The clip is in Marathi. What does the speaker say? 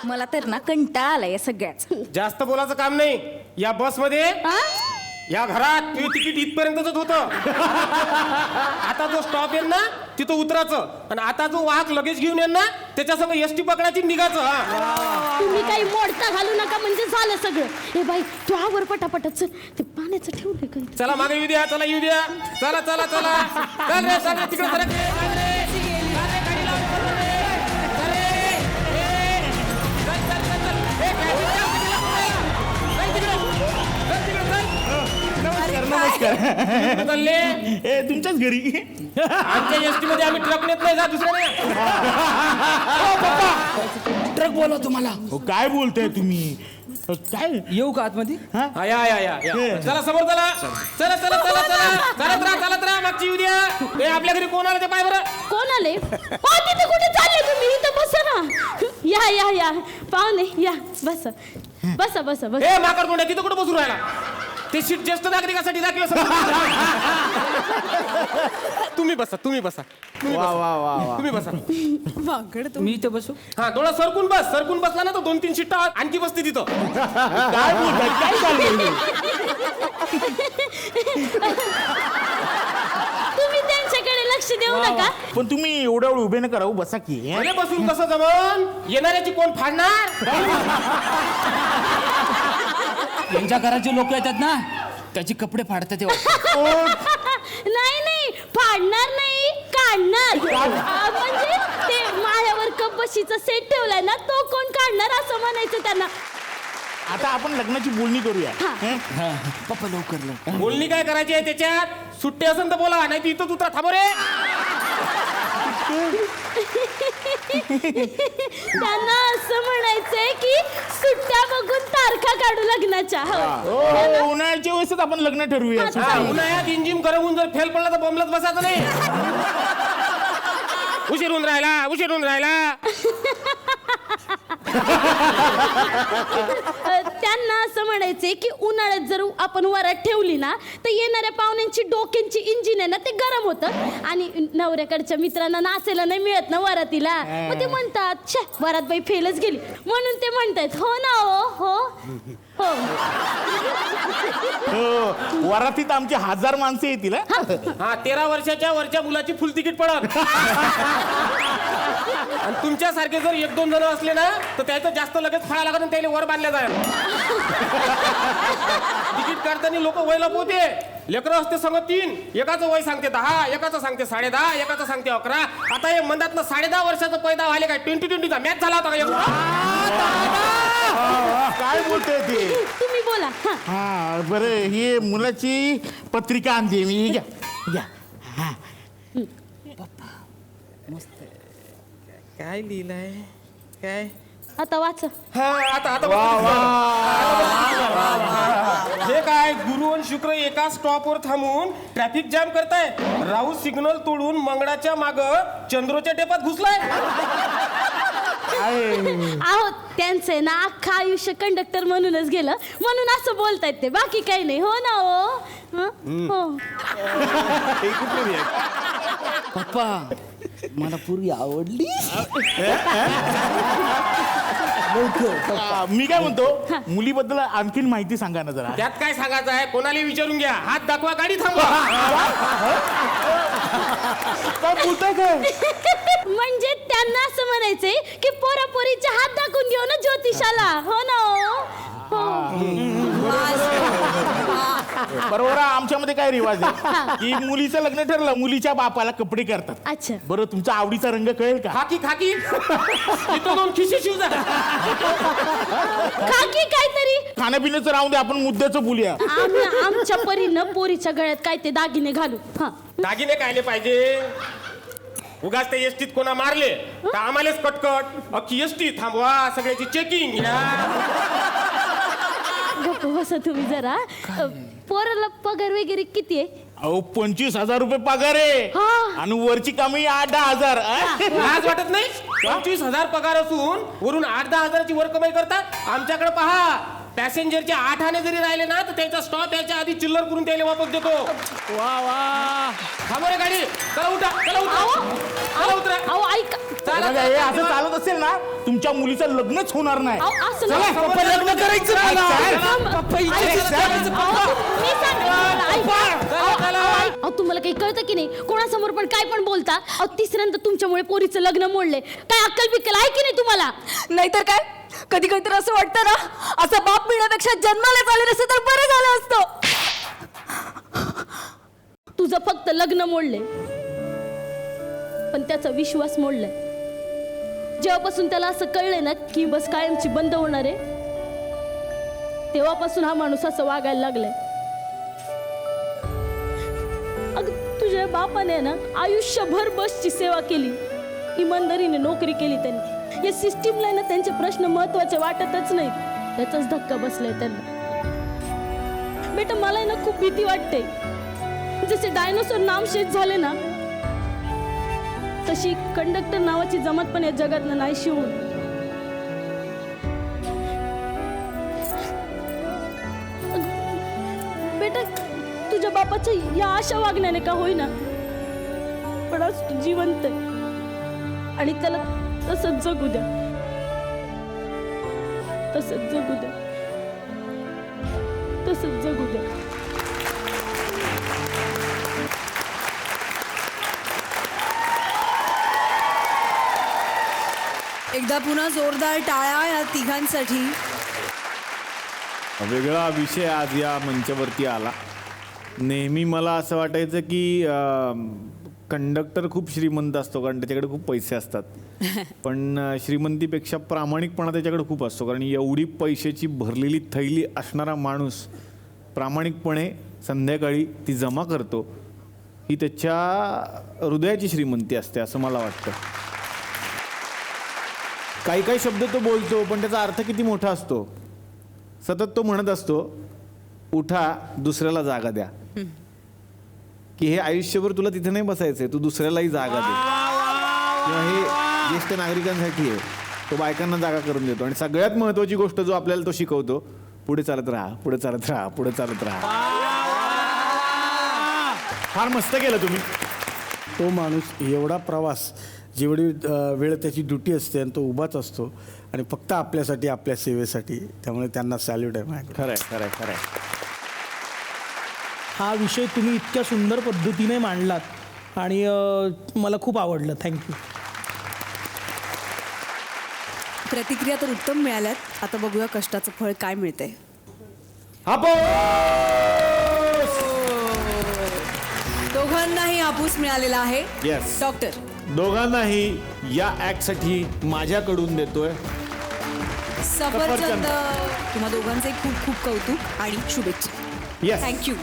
मला तर ना कंटाळा आलाय या सगळ्याच. जास्त बोलायचं काम नाही. या बस मध्ये या घरात तुझं तिकीट इथपर्यंतच होतं. आता जो स्टॉप येईल ना तिथं उतरायचं आणि आता जो वाहक लगेच घेऊन येईल ना त्याच्यासमोर एसटी पकडायची निघायचं. हा तुम्ही काही मोडता घालू नका म्हणजे झालं सगळं. ए बाई तू आवर पटापट चल, ते पाण्याचं ठेवलंय काही. चला मागे येऊ द्या, चला येऊ द्या, चला चला चला चल रे, चल रे, तिकडे सरक रे, चल रे. चल रे, गाडी लाव, चल रे. चल रे. चल, चल, चल, चल. गाडी लाव, गाडी लाव. चल तिकडे. चल तिकडे, चल. नमस्कार नमस्कार. कुठं चालले? ए तुमच्याच घरी. आमच्या एसटी मध्ये आम्ही ट्रक नेत नाही जा दुसऱ्याने. ट्रक बोला तुम्हाला. काय बोलताय तुम्ही? काय येऊ का आतमध्ये? हा, या या या या. चला समोर चला. चला चला चला चला. चालत राहा मागची येऊ द्या. ए आपल्या घरी कोण आलं ते पाय बरं. कोण आले? तिथे कुठे चालले तुम्ही? इथं बसा ना. या या या पाहुणे या बसा बसा बसा बसा. ए माकड कोण तिथं कुठं बसून राहिला? ते सीट ज्येष्ठ नागरिकासाठी दाखल असं. तुम्ही बसा तुम्ही बसा वा वा वा वा. तुम्ही बसा. मी इथं बसू? हा थोडा सरकून बस. सरकून बसला ना तर 2-3 सीट आणखी बसते तिथं. काय बोलताय? काय चाललंय? तुम्ही त्यांच्याकडे लक्ष देऊ नका. पण तुम्ही एवढ्या वेळ उभे नका राहू, बसा की. अरे बसून कसं जमन? येणाऱ्याची कोण फाडणार? यांच्या घराचे लोक येतात ना त्याचे कपडे फाडतात तेव्हा. नाही नाही फाडणार नाही काढणार. म्हणजे ते मायावर कपशीचा सेट ठेवलाय ना तो कोण काढणार असं म्हणायचं त्यांना. आता आपण लग्नाची बोलणी करूया. हं? पप्पा लवकर लवकर. बोलणी काय करायची आहे त्याच्यात? सुट्टी असेल तर बोला, नाही तर इथंच उतरा. थांबो रे. त्यांना असं म्हणायचंय की सुट्ट्या बघून तारखा काढू लग्नाच्या. हो, उन्हाळ्याच्या वेळेसच आपण लग्न ठरवूया. हा, उन्हाळ्यात इंजिन करवून जर फेल पडला तर बॉम्बलाच बसायचं नाही. उशीर होऊन राहिला. त्यांना असं म्हणायचंय की उन्हाळ्यात जर आपण वरात ठेवली ना तर येणाऱ्या पाहुण्यांची डोक्यांची इंजिन आहे ना ते गरम होतं आणि नवऱ्याकडच्या मित्रांना नाचायला नाही मिळत ना वरातीला. मग ते म्हणतात छे वरात बाई फेलच गेली म्हणून ते म्हणतात हो ना हो हो हो, वरातीत आमची 1000 माणसं येतील. हा 13 वर्षाच्या वरच्या मुलाची फुल तिकीट पडत. आणि तुमच्यासारखे जर 1-2 जण असले ना तर त्याचं जास्त लगेच फळा लागत आणि त्याला वर बांधल्या जाईल. तिकीट काढताना लोक वयला पोते. लेकरं असते संग 3. एकाचं वय सांगते 10, एकाचं सांगते 10.5, एकाचं सांगते 11. आता हे मंदातलं 10.5 वर्षाचं पैदा व्हायला काय 20-20चा मॅच झाला होता का? काय बोलताय ते? तुम्ही बोला. हा बरं, ही मुलाची पत्रिका आणते मी. घ्या घ्या. हा काय लिहिलंय काय? आता वाच. हा आता हे काय गुरु आणि शुक्र एका स्टॉपवर थांबून ट्रॅफिक जॅम करताय. राहू सिग्नल तोडून मंगळाच्या माग चंद्रोच्या टेपात घुसलाय. आहो त्यांचं ना अख्खं आयुष्य कंडक्टर म्हणूनच गेलं म्हणून असं बोलतायत ते. बाकी काही नाही. हो ना हो हो. पप्पा मला पूर्वी आवडली. मी काय म्हणतो, मुलीबद्दल आणखीन माहिती सांगा ना जरा. त्यात काय सांगायचं आहे? कोणाला विचारून घ्या. हात दाखवा, गाडी थांबवा. काय बोलताय काय? म्हणजे त्यांना असं म्हणायचंय की पोरापोरीचे हात दाखवून घेऊ ना ज्योतिषाला. हो ना हो. बरोबर. आमच्यामध्ये काय रिवाज आहे की मुलीचं लग्न ठरलं मुलीच्या बापाला कपडे करतात. अच्छा बरं, तुमचा आवडीचा रंग कळेल का? खाकी इथं 2 खिशी शिवजा. खाकी काहीतरी. खाण्यापिण्याचं राहून दे, आपण मुद्द्याचं बोलूया. आम्ही आमच्या परीनं पोरीच्या गळ्यात काय ते दागिने घालू. हा दागिने कायले पाहिजे? उगाच ते एसटीत कोणा मारले तर आम्हालाच कटकट. अख्खी एसटी थांबवा, सगळ्याची चेकिंग. गप्प बसा तुम्ही जरा. पोराला पगार वगैरे किती आहे? अहो 25,000 रुपये पगार आहे हा. आणि वरची कमी 8-10 हजार. लाज वाटत नाही? 25,000 पगार असून वरून 8-10 हजाराची वर कमाई करतात. आमच्याकडे पहा पॅसेंजरचे 8 आणे जरी राहिले ना तर त्याचा स्टॉप याच्या आधी चिल्लर करून त्याला वापस देतो. वा वा. थांबा रे गाडी. चला उठा, चला उठा, चला उतरा. अहो ऐका. चला, हे चला, असं चालत असेल ना तुमच्या मुलीचं लग्नच होणार नाही. अहो असं चला, नाही. पप्पा लग्न करायचं मला. अहो तुम्हाला काही कळतं की नाही? कोणासमोर पण काय पण बोलता. अहो तिसऱ्यांदा तुमच्यामुळे पोरीचं लग्न मोडले. काय अक्कल बिक्कल आहे की नाही तुम्हाला? नाहीतर काय, कधी कधी तर असं वाटतं ना, असा बाप मिळण्यापेक्षा जन्माला आले नसते तर बरं झालं असतं. तुझं फक्त लग्न मोडले, पण त्याचा विश्वास मोडलाय. जेव्हापासून त्याला असं कळलंय ना की बस कायमची बंद होणार आहे, तेव्हापासून हा माणूस असं वागायला लागलाय. अगं तुझ्या बापाने ना आयुष्यभर बसची सेवा केली, इमानदारीने नोकरी केली त्यांनी. या सिस्टीमला ना त्यांचे प्रश्न महत्वाचे वाटतच नाहीत, त्याचाच धक्का बसलाय त्यांना. बेटा मला ना खूप भीती वाटते. जसे डायनोसॉर नामशेष झाले ना, तशी कंडक्टर नावाची जमात पण या जगातनं नाहीशी होऊन. बेटा तुझ्या बापाच्या या आशा वागण्याने का होईना, पण आज तू जिवंत आहे आणि त्याला तसंच जगू द्या, तसंच जगू द्या, तसंच जगू द्या. एकदा पुन्हा जोरदार टाळ्या या तिघांसाठी. वेगळा विषय आज या मंचावरती आला. नेहमी मला असं वाटायचं की कंडक्टर खूप श्रीमंत असतो कारण त्याच्याकडे खूप पैसे असतात. पण श्रीमंतीपेक्षा प्रामाणिकपणा त्याच्याकडे खूप असतो, कारण एवढी पैशाची भरलेली थैली असणारा माणूस प्रामाणिकपणे संध्याकाळी ती जमा करतो, ही त्याच्या हृदयाची श्रीमंती असते असं मला वाटतं. काही काही शब्द तो बोलतो पण त्याचा अर्थ किती मोठा असतो. सतत तो म्हणत असतो, उठा दुसऱ्याला जागा द्या, की हे आयुष्यभर तुला तिथे नाही बसायचंय, तू दुसऱ्यालाही जागा दे. किंवा हे ज्येष्ठ नागरिकांसाठी आहे, तो बायकांना जागा करून देतो. आणि सगळ्यात महत्वाची गोष्ट जो आपल्याला तो शिकवतो, पुढे चालत राहा, पुढे चालत राहा, पुढे चालत राहा. फार मस्त केलं तुम्ही. तो माणूस एवढा प्रवास, जेवढी वेळ त्याची ड्युटी असते आणि तो उभाच असतो आणि फक्त आपल्यासाठी, आपल्या सेवेसाठी. त्यामुळे त्यांना सॅल्यूट आहे माझ्या. खरंय खरंय खरंय. हा विषय तुम्ही इतक्या सुंदर पद्धतीने मांडलात आणि मला खूप आवडलं. थँक्यू. प्रतिक्रिया तर उत्तम मिळाल्यात. आता बघूया कष्टाचं फळ काय मिळतंय. दोघांनाही हापूस मिळालेला आहे. Yes. डॉक्टर दोघांनाही या ॲक्टसाठी माझ्याकडून देतोय सफरचंद. तुम्हा दोघांचे खूप खूप कौतुक आणि शुभेच्छा. Yes. थँक्यू.